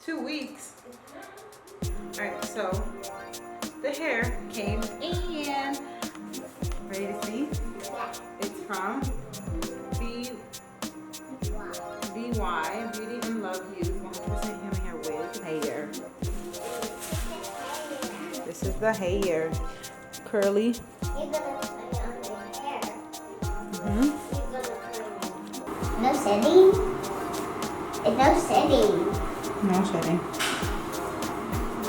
2 weeks. Alright, so the hair came in. Ready to see? Yeah. It's from BLY, Beauty and Love Use 100% human hair wig hair. This is the hair. Curly. You're gonna put it on your hair. Mm-hmm. You're gonna put it on. No setting? It's no setting. No shedding. I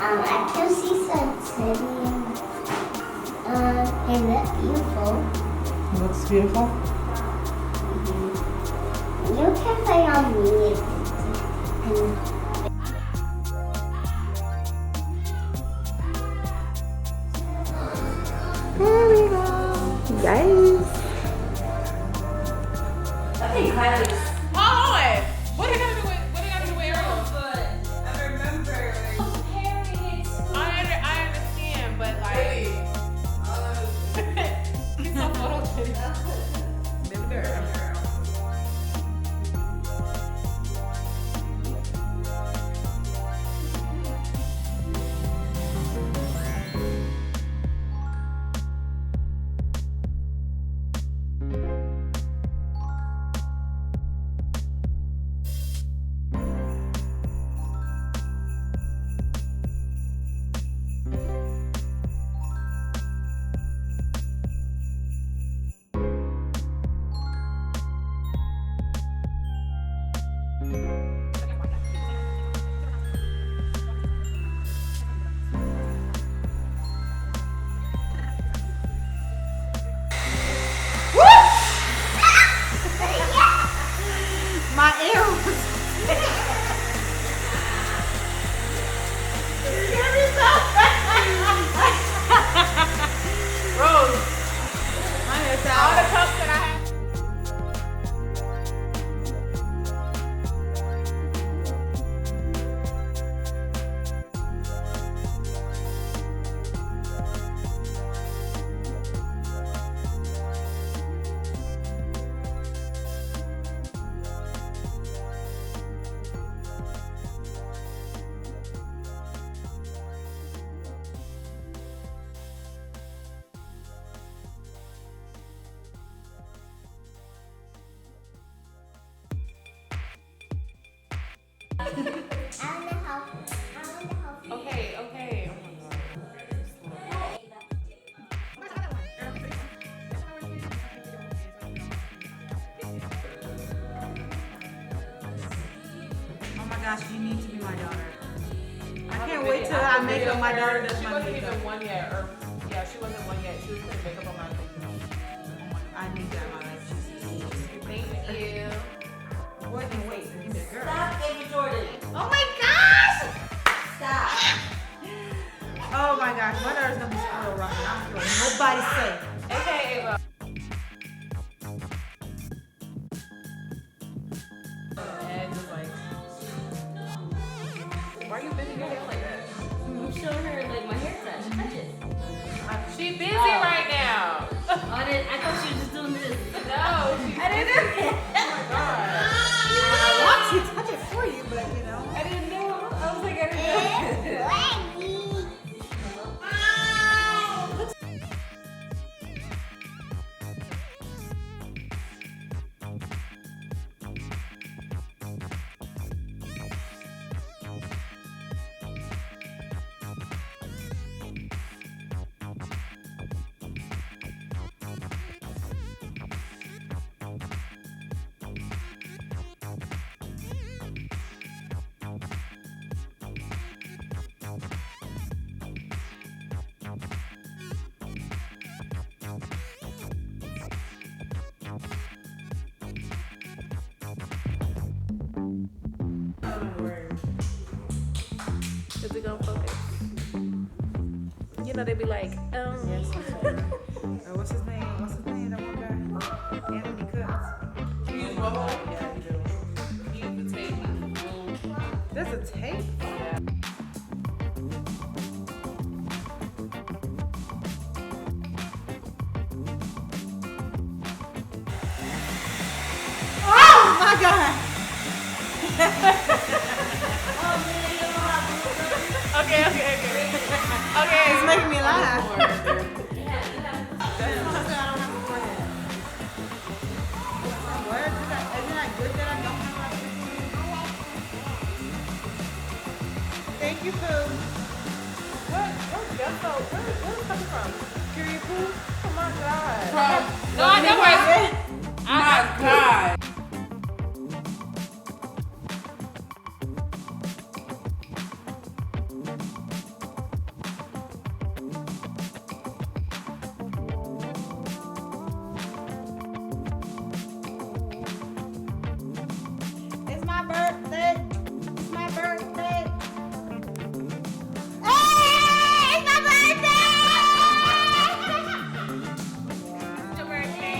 can see some setting. Hey, that's beautiful. It looks beautiful. You can play on me. There we go. Guys. I think Kylie's. Hold on. What are you gonna do with Ariel? I remember. I understand, but like. He's so photogenic. Baby girl. My ear was Rose, my hair's all the out. cups that I have. I want to help. Okay. Oh my god. Oh my gosh, you need to be my daughter. I can't wait till I make up my daughter does She my wasn't makeup. even one yet, or yeah, she wasn't one yet. She was putting makeup on my face. I need that in my life. Thank you. What can wait? You the girl. Stop, Baby Jordan. Oh my gosh! Stop. Oh my gosh, my daughter's gonna be spoiled rotten. I don't feel nobody say. Okay, Ava. And just like, why are you bending your hair like that? I'm showing her like my haircut. Touch it. She busy right now. I thought she was just doing this. No, she's I didn't know. Oh my god. I want to touch it for you, but you know. I didn't know. I was like, I didn't know. Is it gonna focus? You know, they be like, Yes. What's his name? What's his name? That one guy? Anthony Cooks. You use bubble? Yeah, you do. You use the tape. There's a tape? Oh my god! Oh man, Okay. It's making me laugh. Thank you, Pooh. Where's it coming from? Period, Pooh. Oh my God. No, I know where My God. It's my birthday. It's my birthday. Hey, it's my birthday. It's your birthday.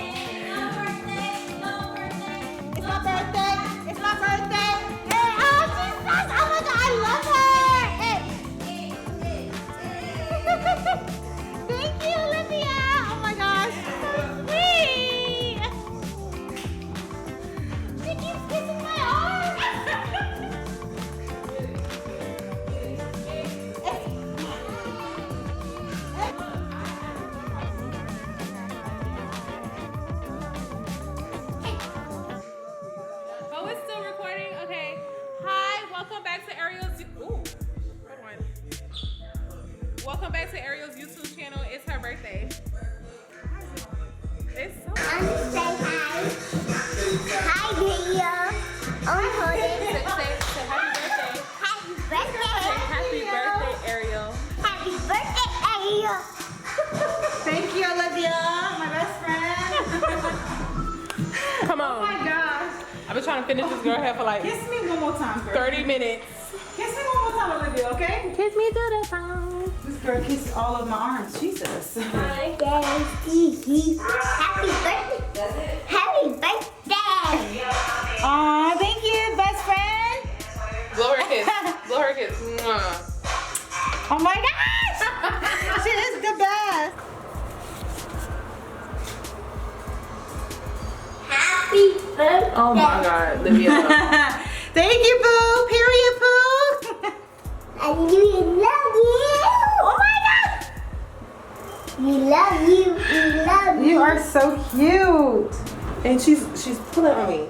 It's my birthday. It's my birthday. Hey, oh, Jesus. Oh my God, I love her. Hey. Thank you, Olivia. Oh my gosh. Sweet. She keeps kissing my arm. Oh, it's still recording? Okay. Hi, welcome back to Ariel's. Ooh, hold on. Welcome back to Ariel's YouTube channel. It's her birthday. It's so I'm gonna say hi. Hi, video. I'm holding. Say happy birthday. Happy birthday. Say happy birthday, Ariel. Happy birthday, Ariel. Thank you, Olivia, my best friend. Come Oh my on. gosh. I've been trying to finish this girl hair for like Kiss me one more time, girl. 30 minutes. Kiss me one more time, Olivia, okay? Kiss me through the phone. This girl kissed all of my arms. Jesus. Happy birthday. Happy birthday. Aw, thank you, best friend. Blow her kiss. Blow her kiss. Mwah. Oh my gosh. She is the best. Happy birthday. Oh my God, Livia. Thank you, Boo. Period, Boo. And we love you. Oh my God. We love you. We love you. You are so cute. And she's pulling on me.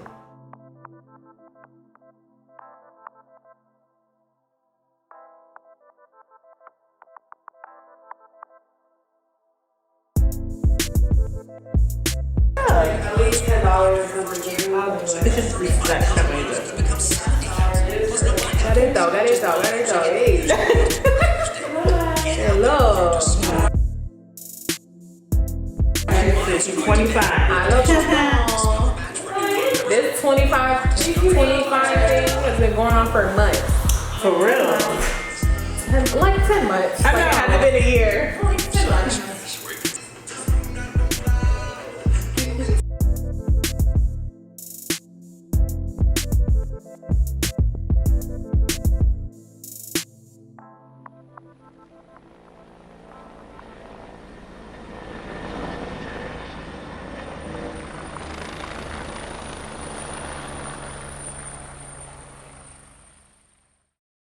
At least $10 over here. It's just respect. That is though. Hey. Hello. 25. I love you. This 25 thing has been going on for months. For real. 10 months. I know it hasn't been a year. 10 months.